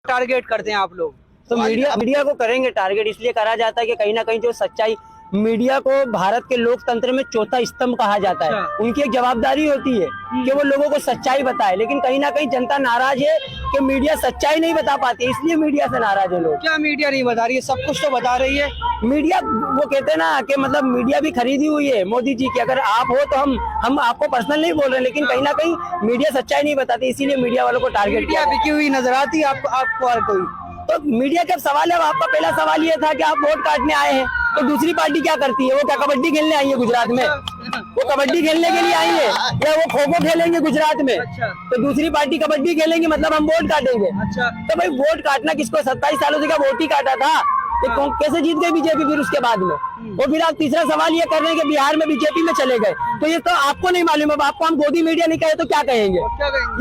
Target करते हैं आप लोग? तो मीडिया को करेंगे टारगेट, इसलिए करा जाता है कि कहीं ना कहीं जो सच्चाई, मीडिया को भारत के लोकतंत्र में चौथा स्तंभ कहा जाता है। उनकी एक जवाबदारी होती है कि वो लोगों को सच्चाई बताए, लेकिन कहीं ना कहीं जनता नाराज है कि मीडिया सच्चाई नहीं बता पाती, इसलिए मीडिया से नाराज है लोग। क्या मीडिया नहीं बता रही है? सब कुछ तो बता रही है मीडिया। वो कहते हैं ना कि मतलब मीडिया भी खरीदी हुई है मोदी जी की। अगर आप हो तो हम आपको पर्सनल नहीं बोल रहे, लेकिन कहीं ना कहीं मीडिया सच्चाई नहीं बताती, इसीलिए मीडिया वालों को टारगेट किया। बिकी हुई नजर आती है आपको हर कोई? तो मीडिया का सवाल है, आपका पहला सवाल ये था कि आप वोट काटने आए हैं, तो दूसरी पार्टी क्या करती है? वो क्या कबड्डी खेलने आई है गुजरात में? वो कबड्डी खेलने के लिए आई है या वो खो खो खेलेंगे गुजरात में? तो दूसरी पार्टी कबड्डी खेलेंगे मतलब हम वोट काटेंगे? तो भाई वोट काटना किसको? 27 सालों से क्या वोट ही काटा था? तो कैसे जीत गई बीजेपी फिर उसके बाद में? और फिर आप तीसरा सवाल ये कर रहे हैं कि बिहार में बीजेपी में चले गए, तो ये तो आपको नहीं मालूम है। आपको हम गोदी मीडिया नहीं कहे तो क्या कहेंगे?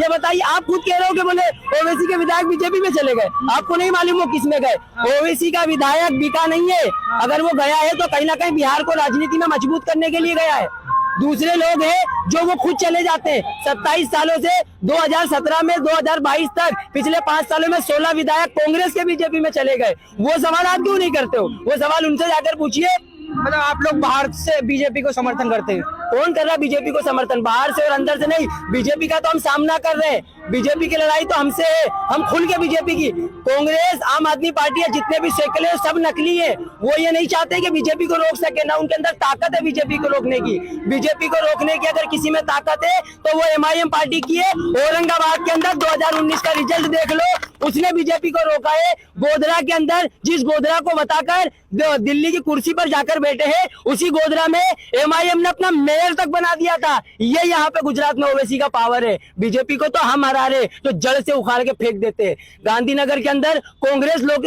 ये बताइए। आप खुद कह रहे हो कि बोले ओवैसी के विधायक बीजेपी में चले गए, आपको नहीं मालूम वो किस में गए। ओवैसी का विधायक बिका नहीं है, अगर वो गया है तो कहीं ना कहीं बिहार को राजनीति में मजबूत करने के लिए गया है। दूसरे लोग हैं जो वो खुद चले जाते हैं। 27 सालों से 2017 में 2022 तक पिछले 5 सालों में 16 विधायक कांग्रेस के बीजेपी में चले गए। वो सवाल आप क्यों नहीं करते हो? वो सवाल उनसे जाकर पूछिए। मतलब आप लोग बाहर से बीजेपी को समर्थन करते हैं? कौन कर रहा है बीजेपी को समर्थन? बाहर से और अंदर से नहीं। बीजेपी का तो हम सामना कर रहे हैं, बीजेपी की लड़ाई तो हमसे है, हम खुल के बीजेपी की। कांग्रेस, आम आदमी पार्टी है, जितने भी सेकुलर सब नकली है। वो ये नहीं चाहते कि बीजेपी को रोक सके, ना उनके अंदर ताकत है बीजेपी को रोकने की। बीजेपी को रोकने की अगर किसी में ताकत है तो वो MIM पार्टी की है। औरंगाबाद के अंदर 2019 का रिजल्ट देख लो, उसने बीजेपी को रोका है। गोधरा के अंदर जिस गोधरा को बताकर दिल्ली की कुर्सी पर जाकर बैठे हैं, उसी गोधरा में MIM ने अपना मेयर तक बना दिया था। ये यहाँ पे गुजरात में ओवैसी का पावर है। बीजेपी को तो हम हरा रहे, तो जड़ से उखाड़ के फेंक देते हैं। गांधीनगर के अंदर कांग्रेस लोग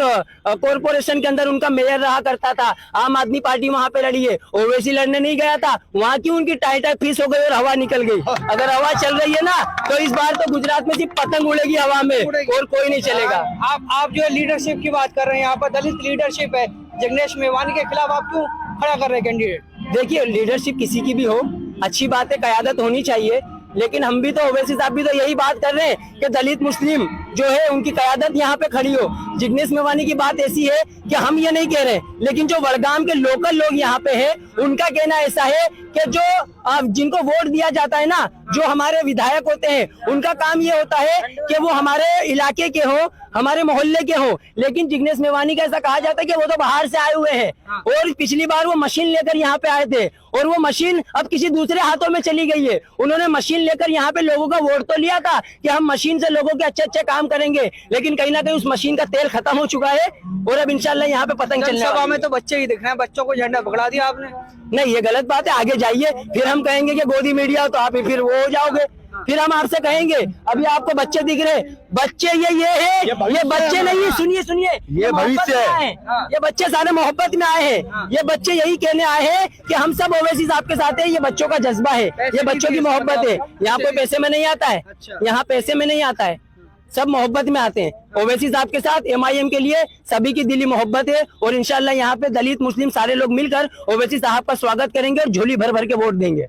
कॉर्पोरेशन के अंदर उनका मेयर रहा करता था, आम आदमी पार्टी वहां पे लड़ी है। ओवैसी लड़ने नहीं गया था, वहां की उनकी टाइट फीस हो गई और हवा निकल गई। अगर हवा चल रही है ना, तो इस बार तो गुजरात में सिर्फ पतंग उड़ेगी हवा में और कोई नहीं चलेगा। आप जो लीडरशिप की बात कर रहे हैं, यहाँ पर दलित लीडरशिप है, जिग्नेश मेवानी के खिलाफ आप क्यों खड़ा कर रहे हैं कैंडिडेट? देखिए, लीडरशिप किसी की भी हो, अच्छी बात है, क़यादत होनी चाहिए, लेकिन हम भी तो ओवैसी साहब भी तो यही बात कर रहे हैं कि दलित मुस्लिम जो है उनकी क़यादत यहाँ पे खड़ी हो। जिग्नेश मेवानी की बात ऐसी है कि हम ये नहीं कह रहे, लेकिन जो वडगाम के लोकल लोग यहाँ पे है, उनका कहना ऐसा है कि जो जिनको वोट दिया जाता है ना, जो हमारे विधायक होते हैं, उनका काम ये होता है कि वो हमारे इलाके के हो, हमारे मोहल्ले के हो। लेकिन जिग्नेश मेवानी का ऐसा कहा जाता है कि वो तो बाहर से आए हुए हैं, और पिछली बार वो मशीन लेकर यहाँ पे आए थे, और वो मशीन अब किसी दूसरे हाथों में चली गई है। उन्होंने मशीन लेकर यहाँ पे लोगों का वोट तो लिया था कि हम मशीन से लोगों के अच्छे अच्छे काम करेंगे, लेकिन कहीं ना कहीं उस मशीन का तेल खत्म हो चुका है, और अब इंशाल्लाह यहाँ पे पतंग चलने वाली है। में तो बच्चे ही दिख रहे हैं, बच्चों को झंडा पकड़ा दिया आपने। नहीं, ये गलत बात है। आगे जाइए, फिर हम कहेंगे कि गोदी मीडिया, तो आप फिर वो हो जाओगे। फिर हम आपसे कहेंगे अभी आपको बच्चे दिख रहे, बच्चे ये है, ये बच्चे नहीं है। सुनिए, ये भविष्य है। ये बच्चे सारे मोहब्बत में आए हैं। ये बच्चे यही कहने आए हैं कि हम सब ओवैसी साहब के साथ है। ये बच्चों का जज्बा है, ये बच्चों की मोहब्बत है। यहाँ कोई पैसे में नहीं आता है, यहाँ पैसे में नहीं आता है, सब मोहब्बत में आते हैं। ओवैसी साहब के साथ MIM के लिए सभी की दिली मोहब्बत है, और इंशाल्लाह यहाँ पे दलित मुस्लिम सारे लोग मिलकर ओवैसी साहब का स्वागत करेंगे और झोली भर भर के वोट देंगे।